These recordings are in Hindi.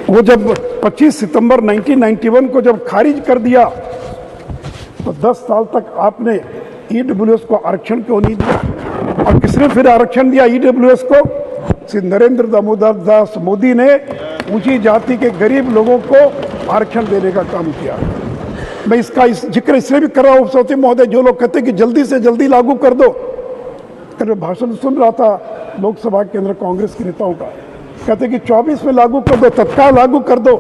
वो जब 25 सितंबर 1991 को जब खारिज कर दिया तो 10 साल तक आपने ईडब्ल्यूएस को आरक्षण क्यों नहीं दिया? और किसने फिर आरक्षण दिया ईडब्ल्यूएस को? श्री नरेंद्र दामोदर दास मोदी ने ऊंची जाति के गरीब लोगों को आरक्षण देने का काम किया। मैं इसका जिक्र इसलिए भी कर रहा हूँ सौती महोदय, जो लोग कहते हैं कि जल्दी से जल्दी लागू कर दो। कल मैं भाषण सुन रहा था लोकसभा के अंदर कांग्रेस के नेताओं का, कहते कि 24 में लागू कर दो, तत्काल लागू कर दो।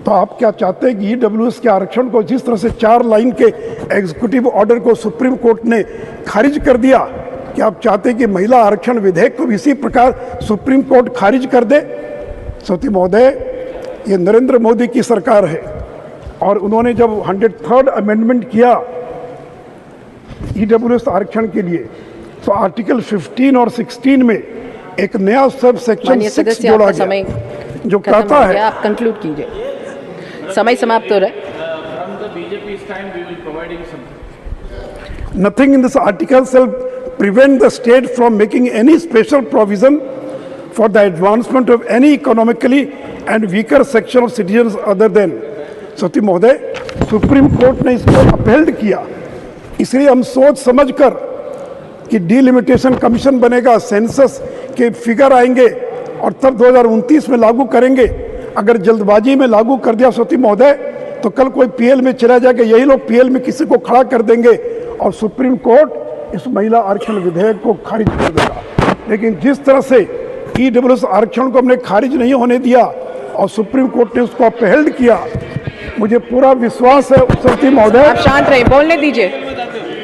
तो आप क्या चाहते हैं कि ईडब्ल्यूएस के आरक्षण को जिस तरह से 4 लाइन के एग्जीक्यूटिव ऑर्डर को सुप्रीम कोर्ट ने खारिज कर दिया, कि आप चाहते हैं कि महिला आरक्षण विधेयक को इसी प्रकार सुप्रीम कोर्ट खारिज कर दे? सौती महोदय, ये नरेंद्र मोदी की सरकार है और उन्होंने जब 103rd अमेंडमेंट किया ईडब्ल्यूएस आरक्षण के लिए, तो आर्टिकल 15 और 16 में एक नया सब सेक्शन 6 जोड़ा गया जो कहता है, आप कंक्लूड कीजिए, समय समाप्त हो रहा है। Nothing in this article shall prevent the state from making any special provision for the advancement of any economically and weaker section of citizens other than। सती महोदय, सुप्रीम कोर्ट ने इसको अपहेल्ड किया, इसलिए हम सोच समझकर कि डिलिमिटेशन कमीशन बनेगा, सेंसस के फिगर आएंगे और तब 2029 में लागू करेंगे। अगर जल्दबाजी में लागू कर दिया सती महोदय, तो कल कोई पीएल में चला जाएगा, यही लोग पीएल में किसी को खड़ा कर देंगे और सुप्रीम कोर्ट इस महिला आरक्षण विधेयक को खारिज कर देगा। लेकिन जिस तरह से ईडब्ल्यूएस आरक्षण को हमने खारिज नहीं होने दिया और सुप्रीम कोर्ट ने उसको अपहेल्ड किया, मुझे पूरा विश्वास है सती महोदय। आप शांत रहिए, बोलने दीजिए।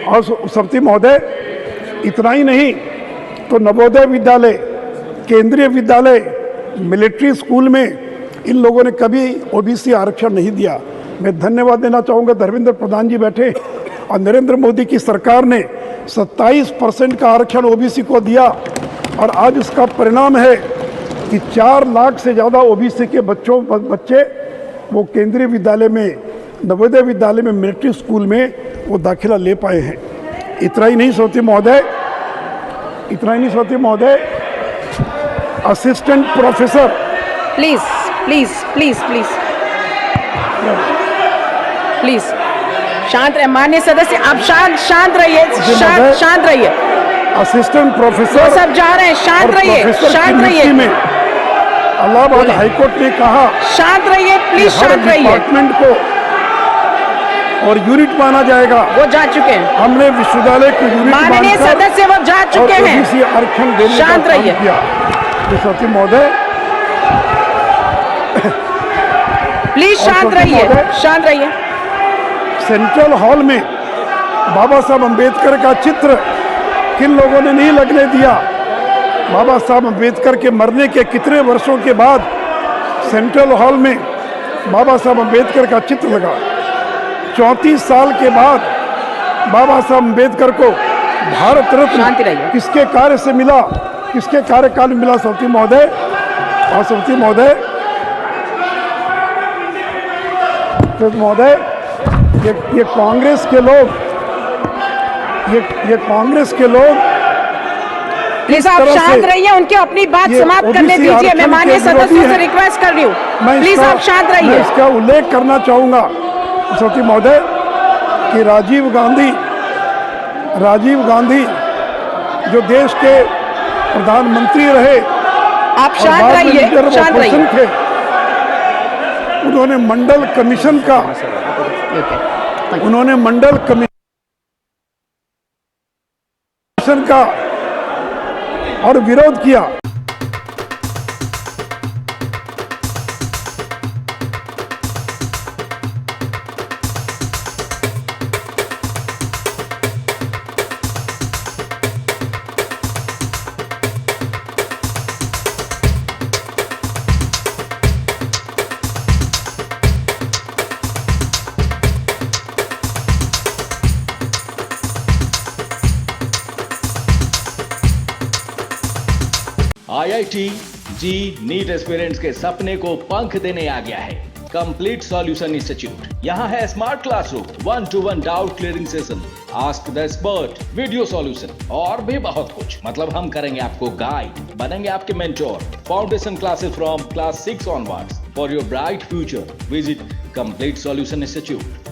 और सती महोदय, इतना ही नहीं तो नवोदय विद्यालय, केंद्रीय विद्यालय, मिलिट्री स्कूल में इन लोगों ने कभी ओबीसी आरक्षण नहीं दिया। मैं धन्यवाद देना चाहूँगा, धर्मेंद्र प्रधान जी बैठे और नरेंद्र मोदी की सरकार ने 27% का आरक्षण ओबीसी को दिया और आज इसका परिणाम है कि 4 लाख से ज़्यादा ओबीसी के बच्चे वो केंद्रीय विद्यालय में, नवोदय विद्यालय में, मिलिट्री स्कूल में वो दाखिला ले पाए हैं। इतना ही नहीं सोती महोदय, इतना ही नहीं सोती महोदय, assistant professor, please please please please please शांत रहिए। माननीय सदस्य, आप शांत रहिए, शांत रहिए। असिस्टेंट प्रोफेसर सब जा रहे हैं, शांत रहिए, शांत रहिए। में इलाहाबाद हाईकोर्ट ने कहा, शांत रहिए, प्लीज शांत रहिए। डिपार्टमेंट को और यूनिट माना जाएगा। वो जा चुके हैं, हमने विश्वविद्यालय को यूनिट माननीय सदस्य वो जा चुके हैं। ओबीसी आरक्षण देने का शांत काम रहिए। किया। सती महोदय, प्लीज शांत रहिए, शांत रहिए। सेंट्रल हॉल में बाबा साहब अंबेडकर का चित्र किन लोगों ने नहीं लगने दिया? बाबा साहब अंबेडकर के मरने के कितने वर्षों के बाद सेंट्रल हॉल में बाबा साहब अंबेडकर का चित्र लगा। 34 साल के बाद बाबा साहब अंबेडकर को भारत रत्न किसके कार्य से मिला, किसके कार्यकाल में मिला? सौती महोदय, और सौती महोदय, ये कांग्रेस के लोग, ये कांग्रेस के लोग, प्लीज आप शांत रहिए, उनकी अपनी बात समाप्त करने दीजिए। मैं माननीय सदस्यों से रिक्वेस्ट कर रही हूँ, प्लीज आप शांत रहिए। मैं इसका उल्लेख करना चाहूंगा सौती महोदय कि राजीव गांधी जो देश के प्रधानमंत्री रहे, आप शांत रहिए, शांत रहिए। थे, उन्होंने मंडल कमीशन का और विरोध किया। IIT जी नीट एस्पिरेंट्स के सपने को पंख देने आ गया है। Complete solution institute. यहाँ है smart classroom, 1-to-1 doubt clearing session, ask the expert, video solution और भी बहुत कुछ। मतलब हम करेंगे आपको गाइड, बनेंगे आपके mentor. Foundation classes from class 6 onwards for your bright future. Visit complete solution institute.